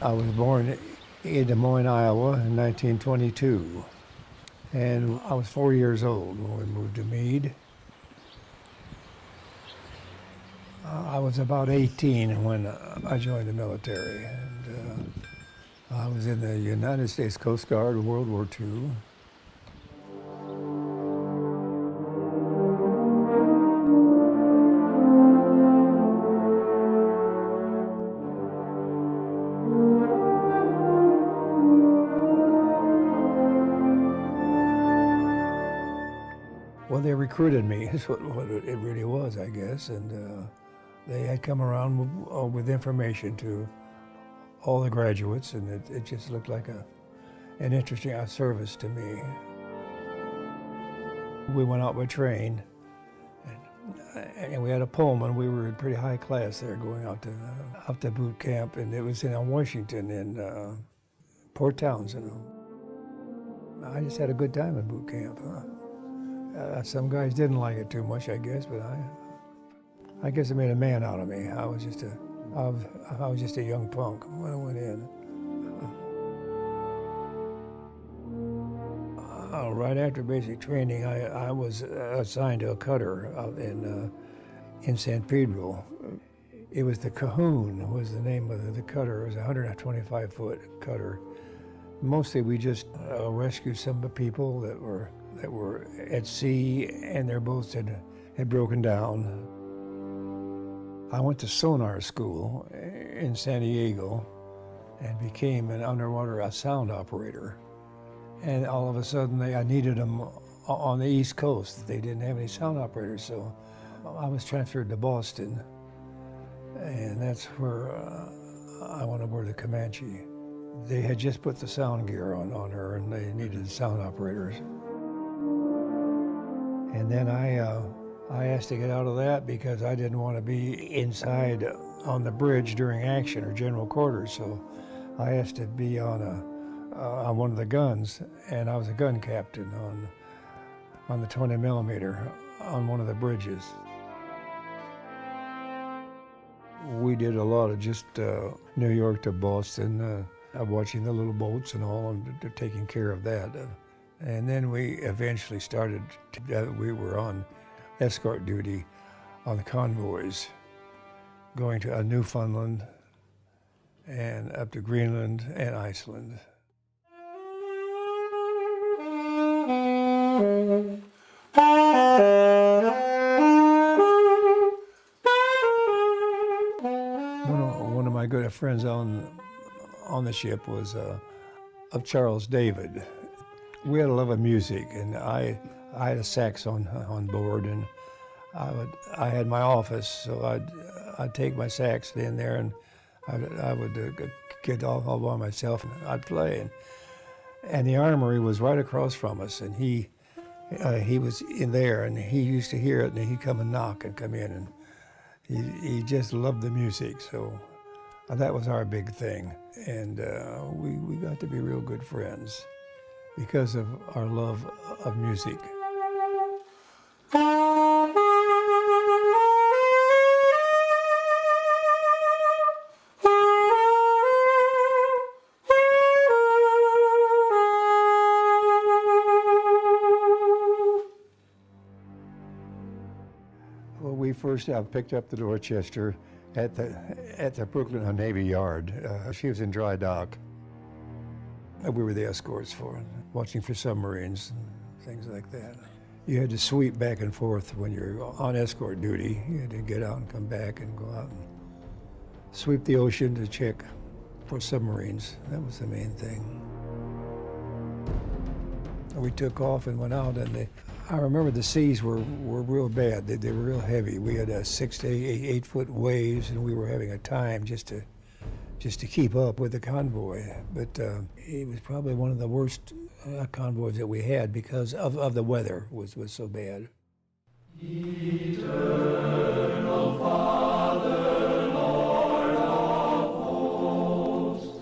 I was born in Des Moines, Iowa in 1922, and I was 4 years old when we moved to Meade. I was about 18 when I joined the military, and I was in the United States Coast Guard in World War II. Well, they recruited me, is what it really was, I guess, and they had come around with information to all the graduates, and it just looked like an interesting service to me. We went out by train, and we had a Pullman. We were in pretty high class there, going out to boot camp, and it was in Washington, in Port Townsend. I just had a good time in boot camp. Some guys didn't like it too much, I guess, but I guess it made a man out of me. I was just a young punk when I went in. Right after basic training, I was assigned to a cutter out in San Pedro. It was the Cahoon was the name of the cutter. It was a 125-foot cutter. Mostly we just rescued some of the people that were at sea and their boats had broken down. I went to sonar school in San Diego and became an underwater sound operator. And all of a sudden I needed them on the East Coast. They didn't have any sound operators, so I was transferred to Boston. And that's where I went aboard the Comanche. They had just put the sound gear on her, and they needed sound operators. And then I asked to get out of that because I didn't want to be inside on the bridge during action or general quarters. So I asked to be on one of the guns, and I was a gun captain on the 20 millimeter on one of the bridges. We did a lot of just New York to Boston, watching the little boats and all, and taking care of that. And then we eventually started, we were on escort duty on the convoys, going to Newfoundland and up to Greenland and Iceland. One of my good friends on the ship was of Charles David. We had a love of music, and I had a sax on board, and I had my office, so I'd take my sax in there, and I would get all by myself, and I'd play. And the armory was right across from us, and he was in there, and he used to hear it, and he'd come and knock and come in, and he just loved the music, so that was our big thing. And we got to be real good friends because of our love of music. Well, we first picked up the Dorchester at the Brooklyn Navy Yard. She was in dry dock. We were the escorts for it, watching for submarines and things like that. You had to sweep back and forth when you're on escort duty. You had to get out and come back and go out and sweep the ocean to check for submarines. That was the main thing. We took off and went out, and I remember the seas were real bad. They were real heavy. We had 6 to 8 foot waves, and we were having a time just to keep up with the convoy. But it was probably one of the worst convoys that we had because of the weather was so bad. Eternal Father, Lord of hosts,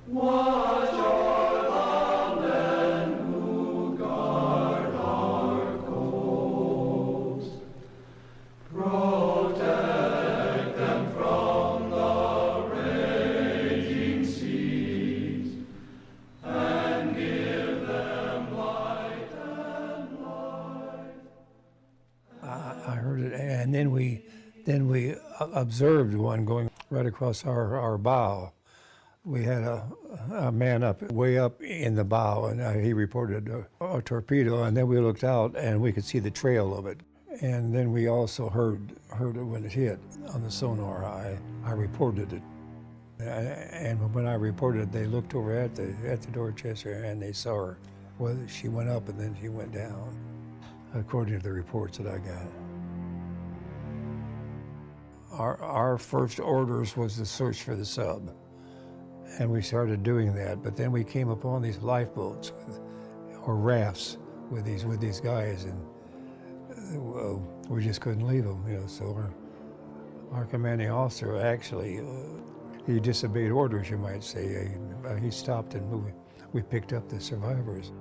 watch o'er the men who guard our coast. Protect them from the raging sea. then we observed one going right across our bow. We had a man way up in the bow, and he reported a torpedo, and then we looked out and we could see the trail of it. And then we also heard it when it hit on the sonar. I reported it. And when I reported it, they looked over at the Dorchester and they saw her. Well, she went up and then she went down, according to the reports that I got. Our first orders was to search for the sub, and we started doing that. But then we came upon these lifeboats or rafts with these guys, and we just couldn't leave them. So our commanding officer actually he disobeyed orders, you might say. He stopped and we picked up the survivors.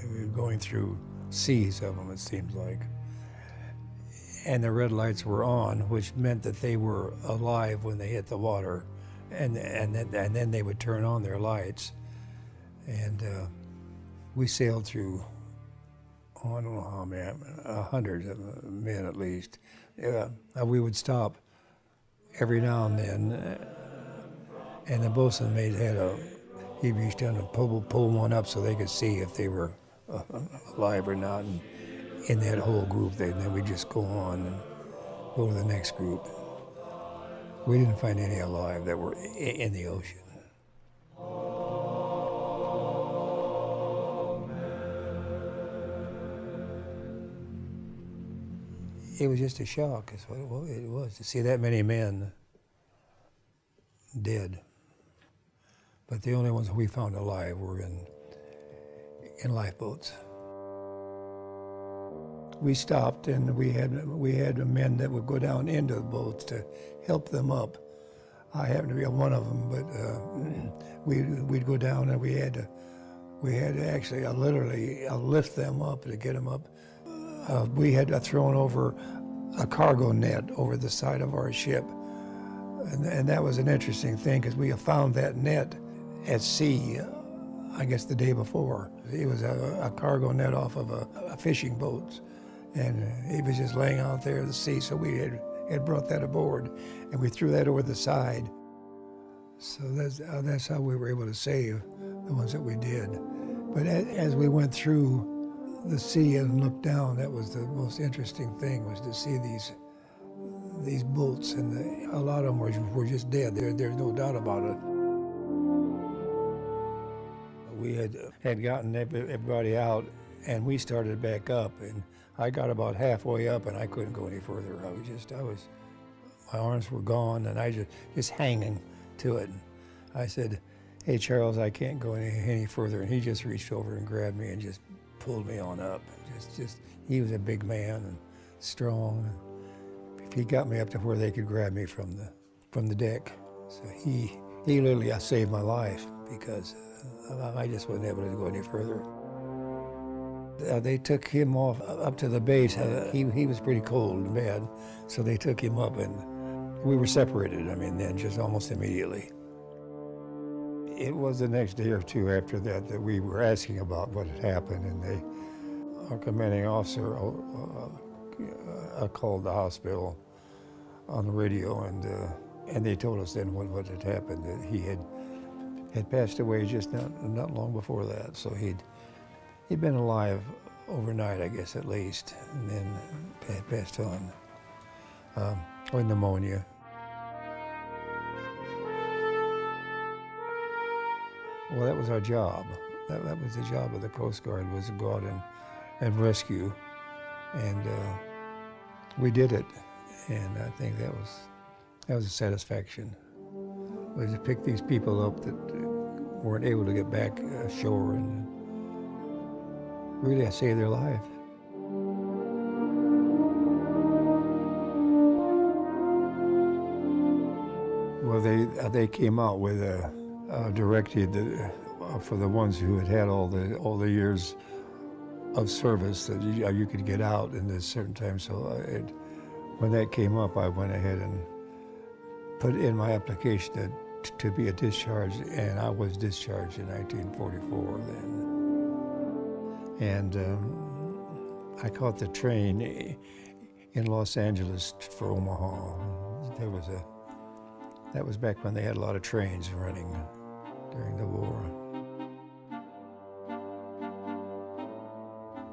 We were going through seas of them, it seems like. And the red lights were on, which meant that they were alive when they hit the water. And then they would turn on their lights. And we sailed through, I don't know how many, 100 men at least. We would stop every now and then, and the bosun mate he reached down and pull one up so they could see if they were alive or not. And in that whole group, then we just go on and go to the next group. We didn't find any alive that were in the ocean. It was just a shock, is what it was, to see that many men dead. But the only ones that we found alive were in lifeboats. We stopped, and we had men that would go down into the boats to help them up. I happened to be one of them, but we'd go down, and we had to actually literally lift them up to get them up. We had thrown over a cargo net over the side of our ship. And that was an interesting thing, because we found that net at sea, I guess the day before. It was a cargo net off of a fishing boat. And it was just laying out there in the sea, so we had brought that aboard, and we threw that over the side. So that's how we were able to save the ones that we did. But as we went through the sea and looked down, that was the most interesting thing, was to see these boats, and a lot of them were just dead. There's no doubt about it. We had gotten everybody out, and we started back up, and I got about halfway up, and I couldn't go any further. My arms were gone, and I just hanging to it. I said, "Hey, Charles, I can't go any further," and he just reached over and grabbed me and just pulled me on up. He was a big man and strong. He got me up to where they could grab me from the deck. So he literally saved my life, because I just wasn't able to go any further. They took him off up to the base. He was pretty cold and bad, so they took him up, and we were separated, then just almost immediately. It was the next day or two after that we were asking about what had happened, and our commanding officer called the hospital on the radio, and they told us then what had happened, that he had passed away just not long before that. So he'd been alive overnight, I guess, at least, and then passed on with pneumonia. Well, that was our job. That was the job of the Coast Guard, was to go out and rescue, and we did it. And I think that was a satisfaction, was to pick these people up that weren't able to get back ashore, and really I saved their life. Well, they came out with a directive for the ones who had all the years of service, that you could get out in this certain time. So when that came up, I went ahead and put in my application to be a discharged, and I was discharged in 1944 then. And I caught the train in Los Angeles for Omaha. That was back when they had a lot of trains running during the war.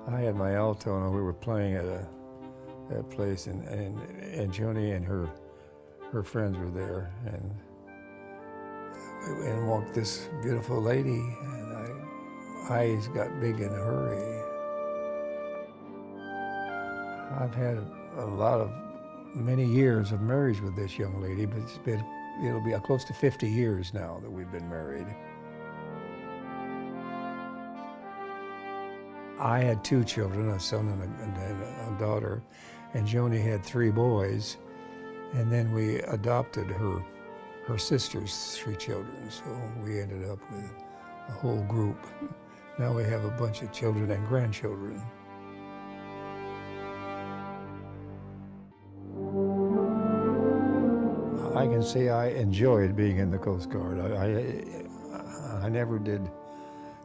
I had my alto, and we were playing at a place, and Joni and her friends were there, and walked this beautiful lady, and my eyes got big in a hurry. I've had many years of marriage with this young lady, but it'll be close to 50 years now that we've been married. I had 2 children, a son and a daughter, and Joni had 3 boys, and then we adopted her sister's 3 children, so we ended up with a whole group. Now we have a bunch of children and grandchildren. I can say I enjoyed being in the Coast Guard. I never did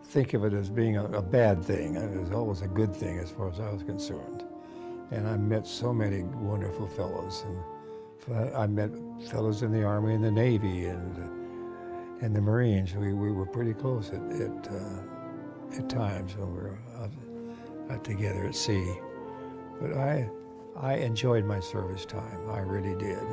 think of it as being a bad thing. It was always a good thing as far as I was concerned. And I met so many wonderful fellows. And I met fellows in the Army and the Navy and the Marines. We were pretty close at times when we were out together at sea. But I enjoyed my service time. I really did.